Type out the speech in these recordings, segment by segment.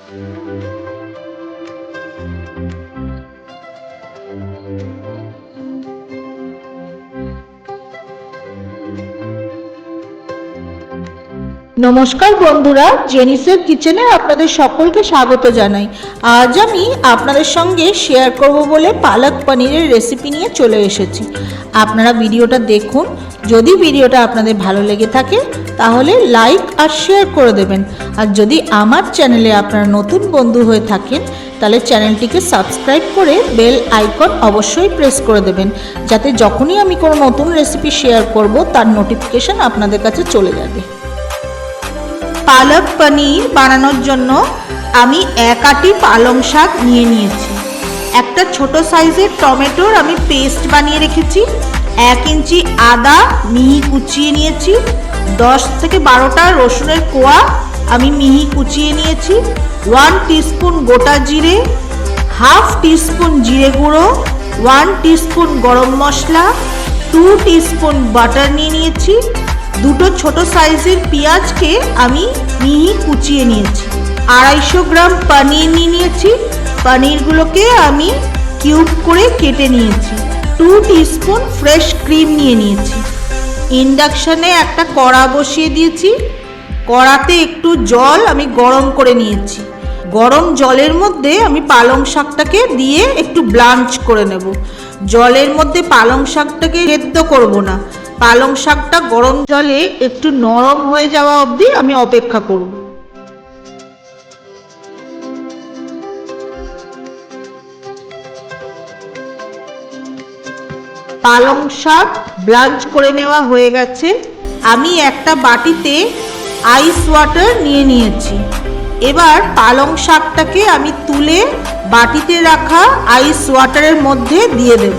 নমস্কার বন্ধুরা, জেনিসের কিচেনে আপনাদের সকলকে স্বাগত জানাই। আজ আমি আপনাদের সঙ্গে শেয়ার করব বলে পালক পনিরের রেসিপি নিয়ে চলে এসেছি। আপনারা ভিডিওটা দেখুন। যদি ভিডিওটা আপনাদের ভালো লেগে থাকে তাহলে লাইক আর শেয়ার করে দেবেন। আর যদি আমার চ্যানেলে আপনারা নতুন বন্ধু হয়ে থাকেন তাহলে চ্যানেলটিকে সাবস্ক্রাইব করে বেল আইকন অবশ্যই প্রেস করে দেবেন, যাতে যখনই আমি কোনো নতুন রেসিপি শেয়ার করব তার নোটিফিকেশন আপনাদের কাছে চলে যাবে। পালক পনির বানানোর জন্য আমি এক আটি পালং শাক নিয়েছি। একটা ছোট সাইজের টমেটোর আমি পেস্ট বানিয়ে রেখেছি। 1 ইঞ্চি আদা মিহি কুচিয়ে নিয়েছি। 10 থেকে 12টা রসুনের কোয়া আমি মিহি কুচিয়ে নিয়েছি। 1 টিস্পুন গোটা জিরে, হাফ টিস্পুন জিরে গুঁড়ো, 1 টিস্পুন গরম মশলা, 2 টিস্পুন বাটার নিয়েছি। 2টো ছোট সাইজের পেঁয়াজকে আমি মিহি কুচিয়ে নিয়েছি। 250 গ্রাম পনির নিয়েছি। পনিরগুলোকে আমি কিউব করে কেটে নিয়েছি। 2 টিস্পুন ফ্রেশ ক্রিম নিয়েছি। ইন্ডাকশনে একটা কড়া বসিয়ে দিয়েছি। কড়াতে একটু জল আমি গরম করে নিয়েছি। গরম জলের মধ্যে আমি পালং শাকটাকে দিয়ে একটু ব্লাঞ্চ করে নেব। জলের মধ্যে পালং শাকটাকে সেদ্ধ করব না, পালং শাকটা গরম জলে একটু নরম হয়ে যাওয়া অবধি আমি অপেক্ষা করব। পালং শাক ব্লাঞ্চ করে নেওয়া হয়ে গেছে। আমি একটা বাটিতে আইস ওয়াটার নিয়েছি। এবার পালং শাকটাকে আমি তুলে বাটিতে রাখা আইস ওয়াটারের মধ্যে দিয়ে দেব।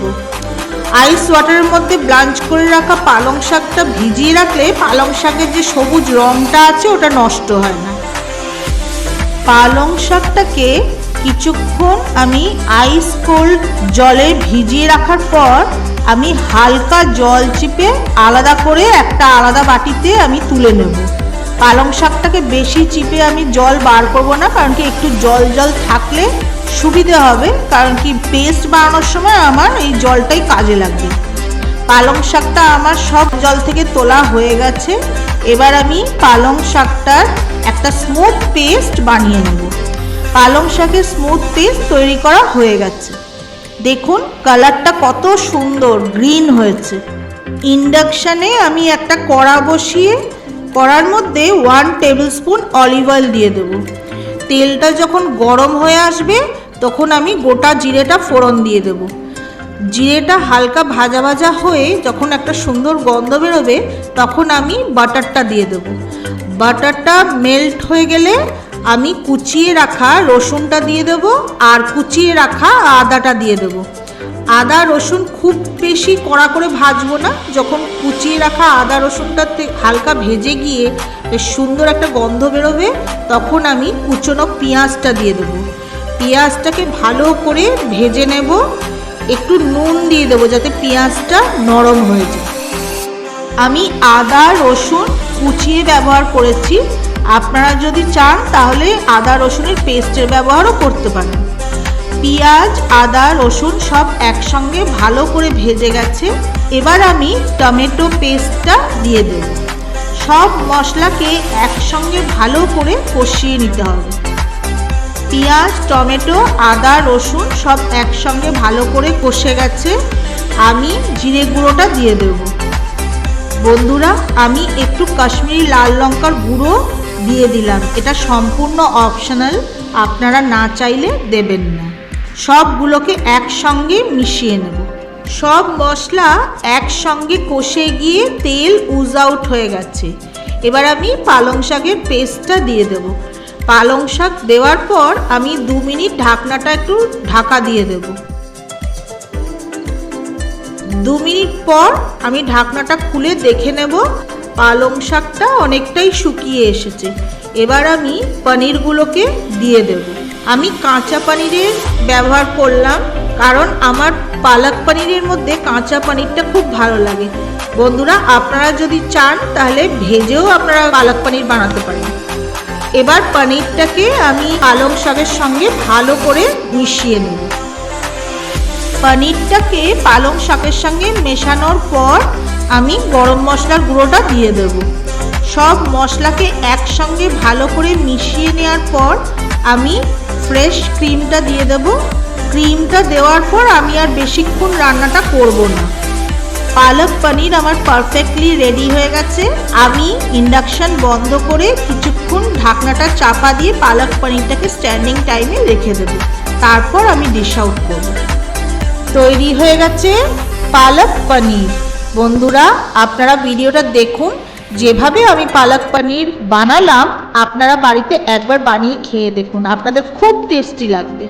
আইস ওয়াটারের মধ্যে ব্লাঞ্চ করে রাখা পালং শাকটা ভিজিয়ে রাখলে পালং শাকের যে সবুজ রঙটা আছে ওটা নষ্ট হয় না। পালং শাকটাকে কিছুক্ষণ আমি আইস কোল্ড জলে ভিজিয়ে রাখার পর আমি হালকা জল চিপে আলাদা করে একটা আলাদা বাটিতে আমি তুলে নেব। পালং শাকটাকে বেশি চিপে আমি জল বার করব না, কারণ কি একটু জল জল থাকলে সুবিধে হবে, কারণ কি পেস্ট বানানোর সময় আমার এই জলটাই কাজে লাগবে। পালং শাকটা আমার সব জল থেকে তোলা হয়ে গেছে। এবার আমি পালং শাকটার একটা স্মুথ পেস্ট বানিয়ে নেব। পালং শাকের স্মুথ পেস্ট তৈরি করা হয়ে গেছে। দেখুন কালারটা কত সুন্দর গ্রিন হয়েছে। ইন্ডাকশানে আমি একটা কড়া বসিয়ে কড়ার মধ্যে 1 টেবিল স্পুন অলিভ অয়েল দিয়ে দেব। তেলটা যখন গরম হয়ে আসবে তখন আমি গোটা জিরেটা ফোড়ন দিয়ে দেব। জিরেটা হালকা ভাজা ভাজা হয়ে যখন একটা সুন্দর গন্ধ বেরোবে তখন আমি বাটারটা দিয়ে দেব। বাটারটা মেল্ট হয়ে গেলে আমি কুচিয়ে রাখা রসুনটা দিয়ে দেব আর কুচিয়ে রাখা আদাটা দিয়ে দেব। আদা রসুন খুব বেশি কড়া করে ভাজবো না। যখন কুচিয়ে রাখা আদা রসুনটাতে হালকা ভেজে গিয়ে বেশ সুন্দর একটা গন্ধ বেরোবে তখন আমি কুচনো পেঁয়াজটা দিয়ে দেবো। পেঁয়াজটাকে ভালো করে ভেজে নেব। একটু নুন দিয়ে দেবো যাতে পেঁয়াজটা নরম হয়ে যায়। আমি আদা রসুন কুচিয়ে ব্যবহার করেছি। আপনারা যদি চান তাহলে আদা রসুনের পেস্টের ব্যবহারও করতে পারেন। পেঁয়াজ আদা রসুন সব একসঙ্গে ভালো করে ভেজে গেছে। এবার আমি টমেটো পেস্টটা দিয়ে দেব। সব মশলাকে একসঙ্গে ভালো করে কষিয়ে নিতে হবে। পেঁয়াজ টমেটো আদা রসুন সব একসঙ্গে ভালো করে কষে গেছে। আমি জিরে গুঁড়োটা দিয়ে দেব। বন্ধুরা, আমি একটু কাশ্মীরি লাল লঙ্কার গুঁড়ো দিয়ে দিলাম। এটা সম্পূর্ণ অপশনাল, আপনারা না চাইলে দেবেন না। সবগুলোকে একসঙ্গে মিশিয়ে নেব। সব মশলা একসঙ্গে কষে গিয়ে তেল উজ আউট হয়ে গেছে। এবার আমি পালং শাকের পেস্টটা দিয়ে দেব। পালং শাক দেওয়ার পর আমি 2 মিনিট ঢাকনাটা একটু ঢাকা দিয়ে দেব। 2 মিনিট পর আমি ঢাকনাটা খুলে দেখে নেব পালং শাকটা অনেকটাই শুকিয়ে এসেছে। এবার আমি পনিরগুলোকে দিয়ে দেব। আমি কাঁচা পনিরের ব্যবহার করলাম, কারণ আমার পালক পনিরের মধ্যে কাঁচা পনিরটা খুব ভালো লাগে। বন্ধুরা, আপনারা যদি চান তাহলে ভেজেও আপনারা পালক পনির বানাতে পারেন। এবার পনিরটাকে আমি পালং শাকের সঙ্গে ভালো করে মিশিয়ে নেব। পনিরটাকে পালং শাকের সঙ্গে মেশানোর পর আমি গরম মশলার গুঁড়োটা দিয়ে দেব। সব মশলাকে একসঙ্গে ভালো করে মিশিয়ে নেওয়ার পর আমি ফ্রেশ ক্রিমটা দিয়ে দেব। ক্রিমটা দেওয়ার পর আমি আর বেশিক্ষণ রান্নাটা করব না। পালক পনির আমার পারফেক্টলি রেডি হয়ে গেছে। আমি ইন্ডাকশন বন্ধ করে কিছুক্ষণ ঢাকনাটা চাপা দিয়ে পালক পনিরটাকে স্ট্যান্ডিং টাইমে রেখে দেব। তারপর আমি ডিশ আউট করব। তৈরি হয়ে গেছে পালক পনির। বন্ধুরা, আপনারা ভিডিওটা দেখুন। যেভাবে আমি পালক পনির বানালাম আপনারা বাড়িতে একবার বানিয়ে খেয়ে দেখুন, আপনাদের খুব টেস্টি লাগবে।